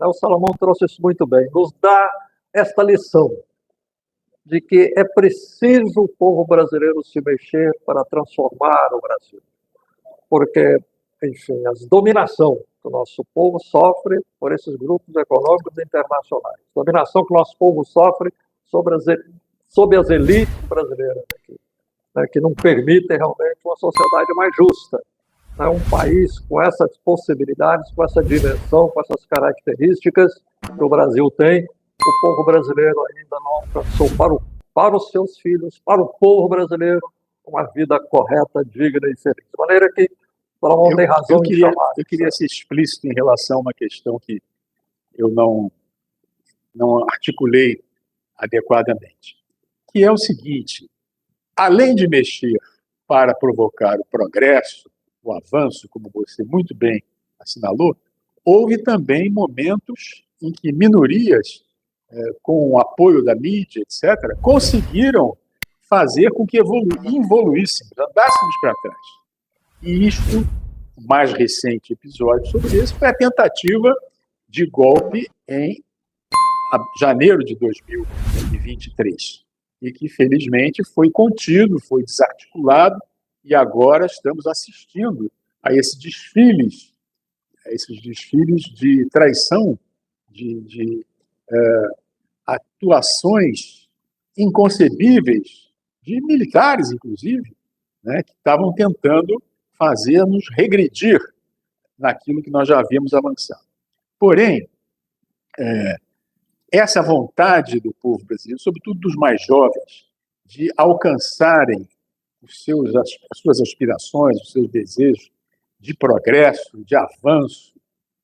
O Salomão trouxe isso muito bem, nos dá esta lição de que é preciso o povo brasileiro se mexer para transformar o Brasil. Porque, enfim, a dominação que o nosso povo sofre por esses grupos econômicos internacionais, dominação que o nosso povo sofre sobre as elites brasileiras aqui, né, que não permitem realmente uma sociedade mais justa. Né, um país com essas possibilidades, com essa dimensão, com essas características que o Brasil tem, o povo brasileiro ainda não alcançou para os seus filhos, para o povo brasileiro, uma vida correta, digna e feliz. De maneira que Salomão tem razão em chamar. Eu queria ser explícito em relação a uma questão que eu não articulei adequadamente, que é o seguinte: além de mexer para provocar o progresso, o avanço, como você muito bem assinalou, houve também momentos em que minorias, com o apoio da mídia, etc., conseguiram fazer com que evoluíssemos, andássemos para trás. E isto, o mais recente episódio sobre isso, foi a tentativa de golpe em janeiro de 2023, e que, felizmente, foi contido, foi desarticulado, e agora estamos assistindo a esses desfiles de traição, de atuações inconcebíveis de militares, inclusive, né, que estavam tentando fazer-nos regredir naquilo que nós já havíamos avançado. Porém, essa vontade do povo brasileiro, sobretudo dos mais jovens, de alcançarem as suas aspirações, os seus desejos de progresso, de avanço,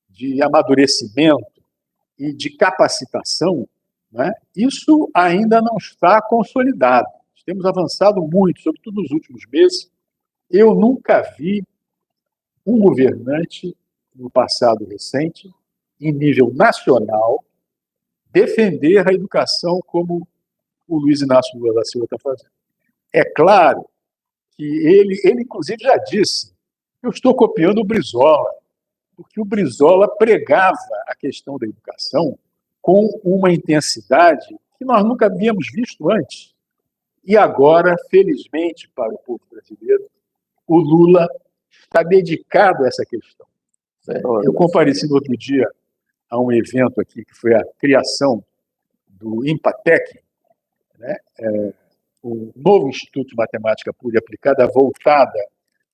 de amadurecimento e de capacitação, né, isso ainda não está consolidado. Temos avançado muito, sobretudo nos últimos meses. Eu nunca vi um governante, no passado recente, em nível nacional, defender a educação como o Luiz Inácio Lula da Silva está fazendo. É claro que ele inclusive já disse: eu estou copiando o Brizola, porque o Brizola pregava a questão da educação com uma intensidade que nós nunca havíamos visto antes. E agora, felizmente para o povo brasileiro, o Lula está dedicado a essa questão. Eu compareci no outro dia a um evento aqui, que foi a criação do Empatec, né? O novo Instituto de Matemática Pura e Aplicada voltada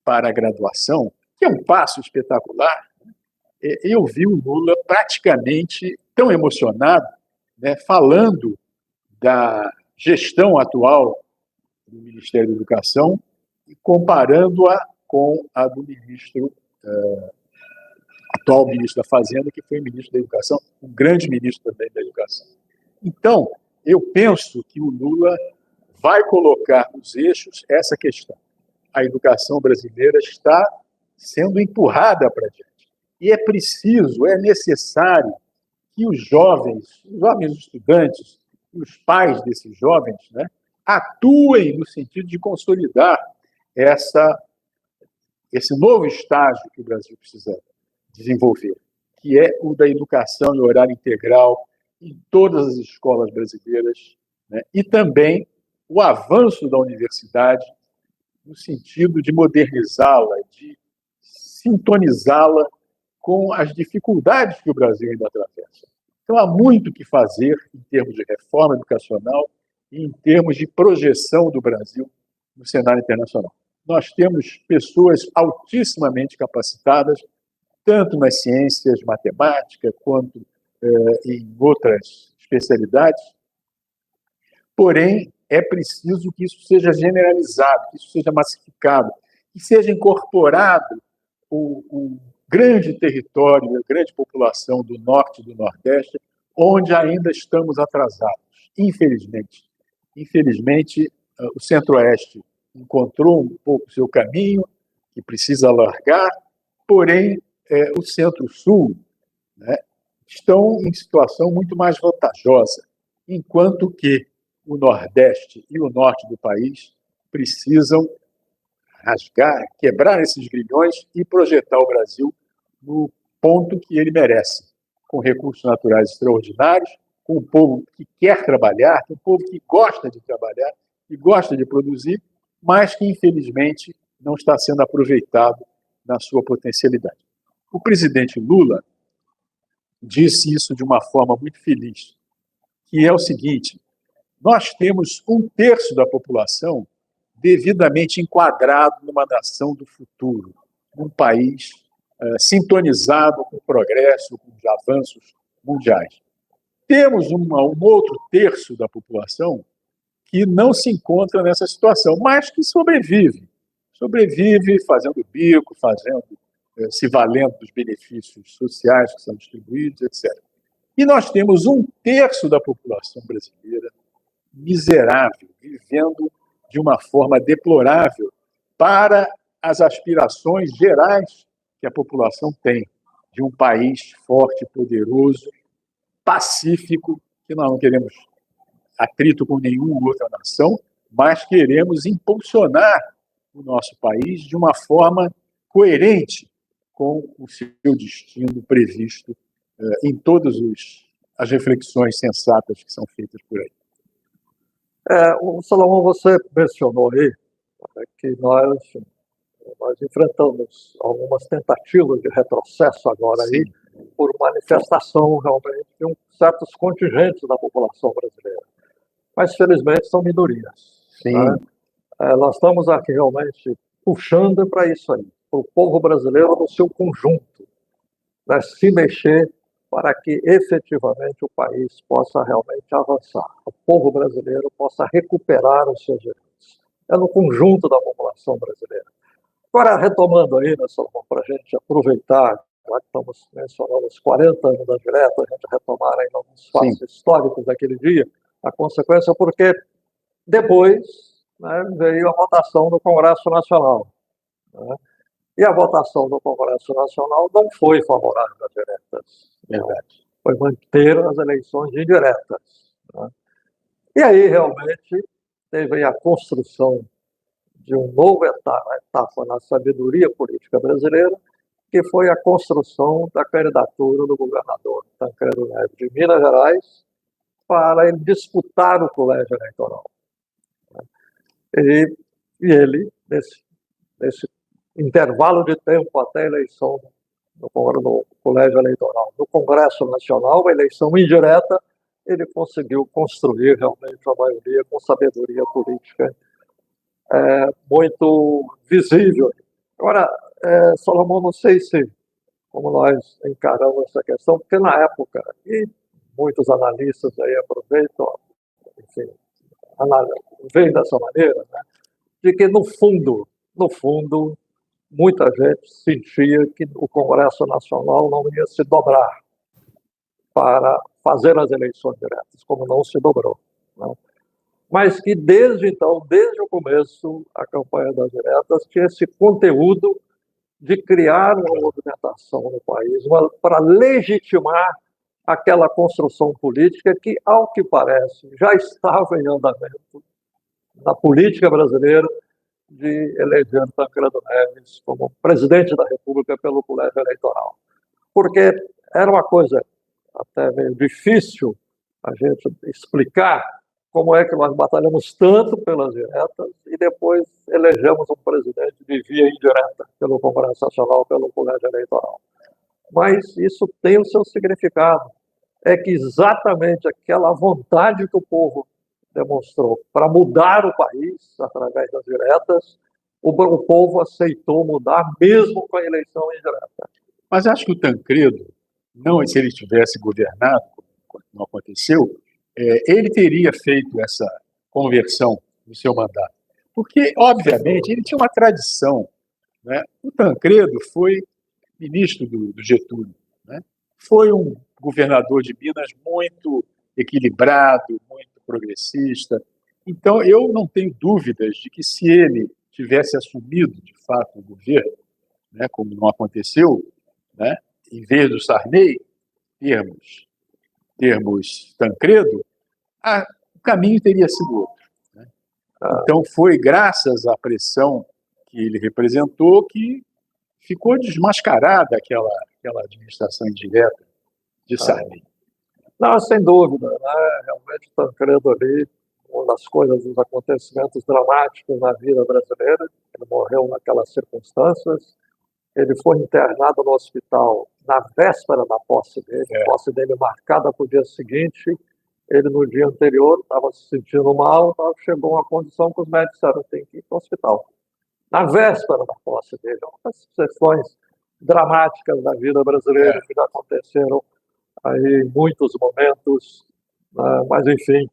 para a graduação, que é um passo espetacular. Eu vi o Lula praticamente tão emocionado, né, falando da gestão atual do Ministério da Educação e comparando-a com a do atual ministro da Fazenda, que foi ministro da Educação, um grande ministro também da Educação. Então, eu penso que o Lula vai colocar nos eixos essa questão. A educação brasileira está sendo empurrada para diante. E é preciso, é necessário que os jovens estudantes, os pais desses jovens, né, atuem no sentido de consolidar esse novo estágio que o Brasil precisa desenvolver, que é o da educação em horário integral em todas as escolas brasileiras, né, e também o avanço da universidade no sentido de modernizá-la, de sintonizá-la com as dificuldades que o Brasil ainda atravessa. Então, há muito o que fazer em termos de reforma educacional e em termos de projeção do Brasil no cenário internacional. Nós temos pessoas altissimamente capacitadas, tanto nas ciências, matemática, quanto em outras especialidades. Porém, é preciso que isso seja generalizado, que isso seja massificado, que seja incorporado o grande território, a grande população do Norte e do Nordeste, onde ainda estamos atrasados, infelizmente. Infelizmente, o Centro-Oeste encontrou um pouco o seu caminho, que precisa alargar, porém, o Centro-Sul, né, estão em situação muito mais vantajosa, enquanto que o Nordeste e o Norte do país precisam rasgar, quebrar esses grilhões e projetar o Brasil no ponto que ele merece, com recursos naturais extraordinários, com um povo que quer trabalhar, com um povo que gosta de trabalhar, que gosta de produzir, mas que, infelizmente, não está sendo aproveitado na sua potencialidade. O presidente Lula disse isso de uma forma muito feliz, que é o seguinte: nós temos 1/3 da população devidamente enquadrado numa nação do futuro, num país sintonizado com o progresso, com os avanços mundiais. Temos um outro terço da população que não se encontra nessa situação, mas que sobrevive fazendo bico, se valendo dos benefícios sociais que são distribuídos, etc. E nós temos 1/3 da população brasileira miserável, vivendo de uma forma deplorável para as aspirações gerais que a população tem de um país forte, poderoso, pacífico, que nós não queremos atrito com nenhuma outra nação, mas queremos impulsionar o nosso país de uma forma coerente com o seu destino previsto em todas as reflexões sensatas que são feitas por aí. Salomão, você mencionou aí que nós enfrentamos algumas tentativas de retrocesso agora aí, por manifestação realmente de certos contingentes da população brasileira. Mas, felizmente, são minorias. Né? Nós estamos aqui realmente puxando para isso aí, para o povo brasileiro no seu conjunto, né? Se mexer para que efetivamente o país possa realmente avançar, o povo brasileiro possa recuperar os seus direitos. É no conjunto da população brasileira. Agora, retomando aí, né, Salomão, para a gente aproveitar, já que estamos mencionando os 40 anos da direta, a gente retomar aí alguns fatos históricos daquele dia, a consequência, porque depois, né, veio a votação do Congresso Nacional. Né? E a votação do Congresso Nacional não foi favorável às diretas. Verdade. Foi manter as eleições indiretas. Né? E aí, realmente, teve a construção de uma nova etapa na sabedoria política brasileira, que foi a construção da candidatura do governador Tancredo Neves de Minas Gerais para ele disputar o colégio eleitoral. E ele, nesse intervalo de tempo até a eleição no colégio eleitoral, no Congresso Nacional, a eleição indireta, ele conseguiu construir realmente a maioria com sabedoria política muito visível. Agora, Salomão, não sei como nós encaramos essa questão, porque na época, e muitos analistas aí aproveitam, enfim, veem dessa maneira, né, de que no fundo, muita gente sentia que o Congresso Nacional não ia se dobrar para fazer as eleições diretas, como não se dobrou. Né? Mas que desde o começo, a campanha das diretas tinha esse conteúdo de criar uma movimentação no país para legitimar aquela construção política que, ao que parece, já estava em andamento na política brasileira de eleger Tancredo Neves como presidente da República pelo colégio eleitoral. Porque era uma coisa até meio difícil a gente explicar como é que nós batalhamos tanto pelas diretas e depois elegemos um presidente de via indireta pelo Congresso Nacional, pelo colégio eleitoral. Mas isso tem o seu significado. É que exatamente aquela vontade que o povo demonstrou para mudar o país através das diretas, o povo aceitou mudar mesmo com a eleição indireta. Mas acho que o Tancredo, se ele tivesse governado, como não aconteceu, ele teria feito essa conversão no seu mandato. Porque, obviamente, ele tinha uma tradição. Né? O Tancredo foi ministro do Getúlio. Né? Foi um governador de Minas muito equilibrado, muito progressista. Então, eu não tenho dúvidas de que se ele tivesse assumido, de fato, o governo, né, como não aconteceu, né, em vez do Sarney, termos Tancredo, o caminho teria sido outro. Né? Então, foi graças à pressão que ele representou que ficou desmascarada aquela administração indireta de Sarney. Não, sem dúvida, né? Realmente Tancredo ali, uma das coisas, dos acontecimentos dramáticos na vida brasileira, ele morreu naquelas circunstâncias, ele foi internado no hospital na véspera da posse dele, a posse dele marcada para o dia seguinte, ele no dia anterior estava se sentindo mal, chegou a uma condição que os médicos disseram, tem que ir para o hospital. Na véspera da posse dele, uma das sessões dramáticas da vida brasileira que já aconteceram aí em muitos momentos, né? Mas enfim,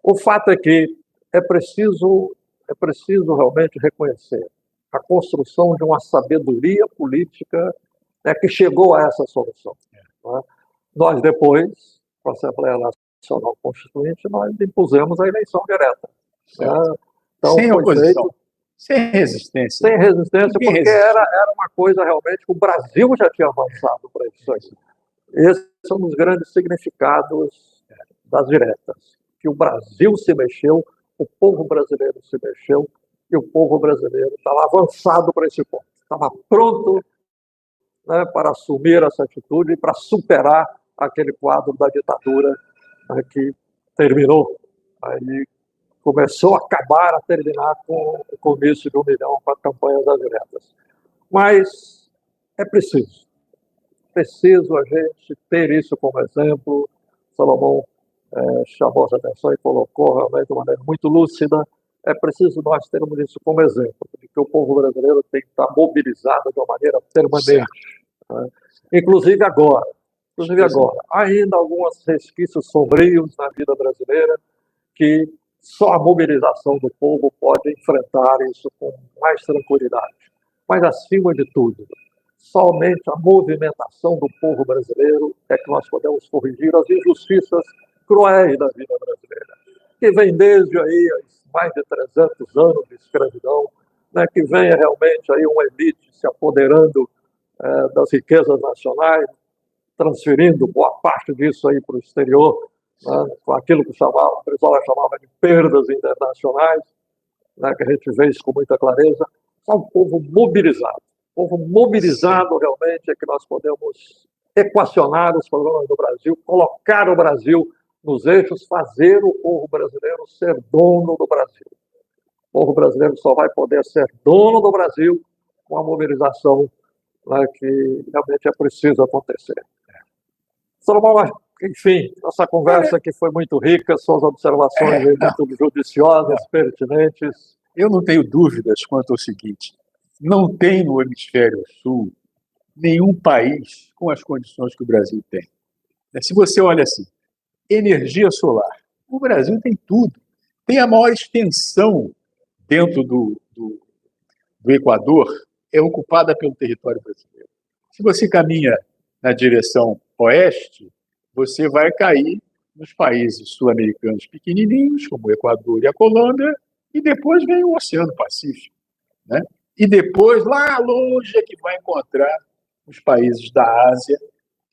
o fato é que é preciso realmente reconhecer a construção de uma sabedoria política, né, que chegou a essa solução. Né? Nós depois, com a Assembleia Nacional Constituinte, nós impusemos a eleição direta. Né? Então, sem oposição, feito, sem resistência. sem resistência, porque era uma coisa realmente que o Brasil já tinha avançado para isso aí. Esse é um dos grandes significados das diretas, que o Brasil se mexeu, o povo brasileiro se mexeu, e o povo brasileiro estava avançado para esse ponto, estava pronto, né, para assumir essa atitude e para superar aquele quadro da ditadura, né, que terminou. Aí começou a acabar, a terminar com o comício de 1 milhão para a campanha das diretas. Mas é preciso a gente ter isso como exemplo. Salomão chamou essa atenção e colocou realmente de uma maneira muito lúcida. É preciso nós termos isso como exemplo, de que o povo brasileiro tem que estar mobilizado de uma maneira permanente. Né? Inclusive agora, ainda alguns resquícios sombrios na vida brasileira que só a mobilização do povo pode enfrentar isso com mais tranquilidade. Mas, acima de tudo, somente a movimentação do povo brasileiro é que nós podemos corrigir as injustiças cruéis da vida brasileira, que vem desde aí mais de 300 anos de escravidão, né, que vem realmente aí uma elite se apoderando das riquezas nacionais, transferindo boa parte disso aí para o exterior, né, com aquilo que o Brizola chamava de perdas internacionais, né, que a gente vê isso com muita clareza. Só um povo mobilizado. Povo mobilizado realmente é que nós podemos equacionar os problemas do Brasil, colocar o Brasil nos eixos, fazer o povo brasileiro ser dono do Brasil. O povo brasileiro só vai poder ser dono do Brasil com a mobilização, né, que realmente é preciso acontecer. Salomão, enfim, nossa conversa aqui foi muito rica, suas observações muito judiciosas, pertinentes. Eu não tenho dúvidas quanto ao seguinte: não tem no hemisfério sul nenhum país com as condições que o Brasil tem. Se você olha assim, energia solar, o Brasil tem tudo. Tem a maior extensão dentro do Equador, é ocupada pelo território brasileiro. Se você caminha na direção oeste, você vai cair nos países sul-americanos pequenininhos, como o Equador e a Colômbia, e depois vem o Oceano Pacífico, né? E depois, lá longe, é que vai encontrar os países da Ásia,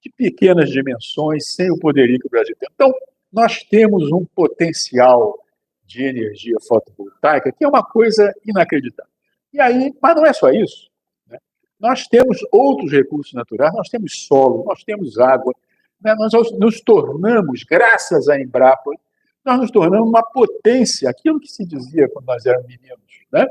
de pequenas dimensões, sem o poderio que o Brasil tem. Então, nós temos um potencial de energia fotovoltaica que é uma coisa inacreditável. E aí, mas não é só isso, né? Nós temos outros recursos naturais, nós temos solo, nós temos água, né? Nós nos tornamos, graças à Embrapa, nós nos tornamos uma potência, aquilo que se dizia quando nós éramos meninos, né?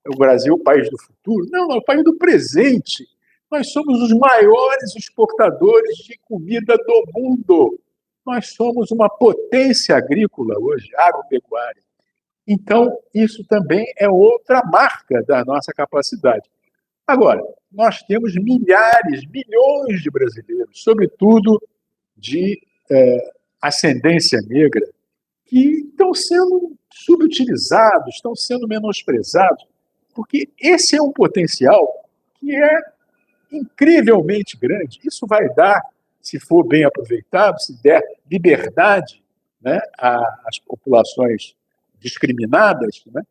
O Brasil, o país do futuro. Não, é o país do presente. Nós somos os maiores exportadores de comida do mundo. Nós somos uma potência agrícola hoje, agropecuária. Então, isso também é outra marca da nossa capacidade. Agora, nós temos milhares, milhões de brasileiros, sobretudo de ascendência negra, que estão sendo subutilizados, estão sendo menosprezados, porque esse é um potencial que é incrivelmente grande. Isso vai dar, se for bem aproveitado, se der liberdade, né, às populações discriminadas, né?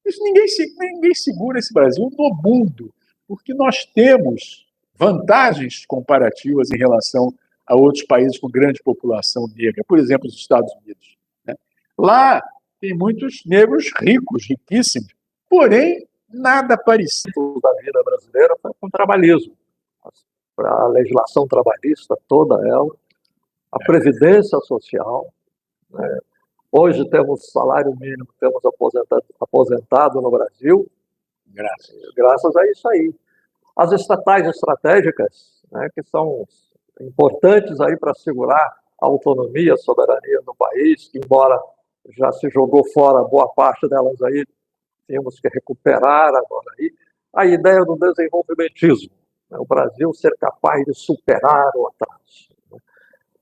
Isso ninguém segura esse Brasil no mundo, porque nós temos vantagens comparativas em relação a outros países com grande população negra, por exemplo, os Estados Unidos, né? Lá tem muitos negros ricos, riquíssimos, porém nada parecido da vida brasileira foi com o trabalhismo. A legislação trabalhista, toda ela, a previdência social, né? Hoje temos salário mínimo, temos aposentado no Brasil, graças a isso aí. As estatais estratégicas, né, que são importantes aí para assegurar a autonomia, a soberania do país, que embora já se jogou fora boa parte delas aí, temos que recuperar agora aí. A ideia do desenvolvimentismo, né, o Brasil ser capaz de superar o atraso.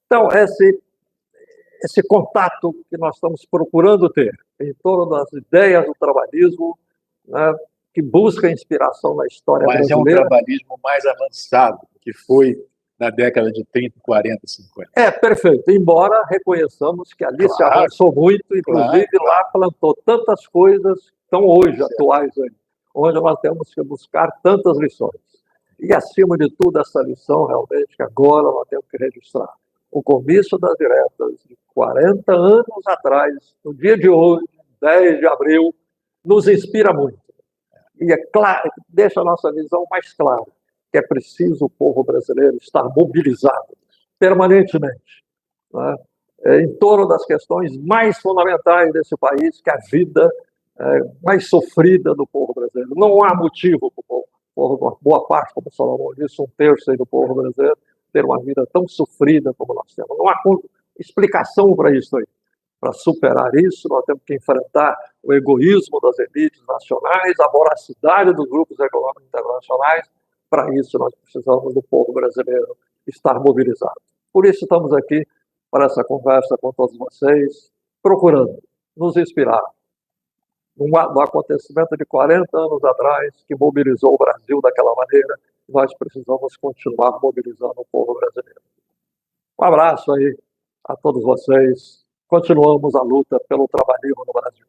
Então, esse contato que nós estamos procurando ter em torno das ideias do trabalhismo, né, que busca inspiração na história brasileira. Mas é um trabalhismo mais avançado do que foi na década de 30, 40, 50. É, perfeito. Embora reconheçamos que ali se avançou muito, inclusive lá plantou tantas coisas que estão hoje atuais, aí, onde nós temos que buscar tantas lições. E, acima de tudo, essa lição realmente que agora nós temos que registrar. O comício das diretas de 40 anos atrás, no dia de hoje, 10 de abril, nos inspira muito. E é claro, deixa a nossa visão mais clara, que é preciso o povo brasileiro estar mobilizado permanentemente, né, em torno das questões mais fundamentais desse país, que é a vida mais sofrida do povo brasileiro. Não há motivo para o povo, boa parte, como o Salomão disse, 1/3 do povo brasileiro, ter uma vida tão sofrida como nós temos. Não há explicação para isso aí. Para superar isso, nós temos que enfrentar o egoísmo das elites nacionais, a voracidade dos grupos econômicos internacionais. Para isso, nós precisamos do povo brasileiro estar mobilizado. Por isso, estamos aqui para essa conversa com todos vocês, procurando nos inspirar no acontecimento de 40 anos atrás, que mobilizou o Brasil daquela maneira. Nós precisamos continuar mobilizando o povo brasileiro. Um abraço aí a todos vocês. Continuamos a luta pelo trabalhismo no Brasil.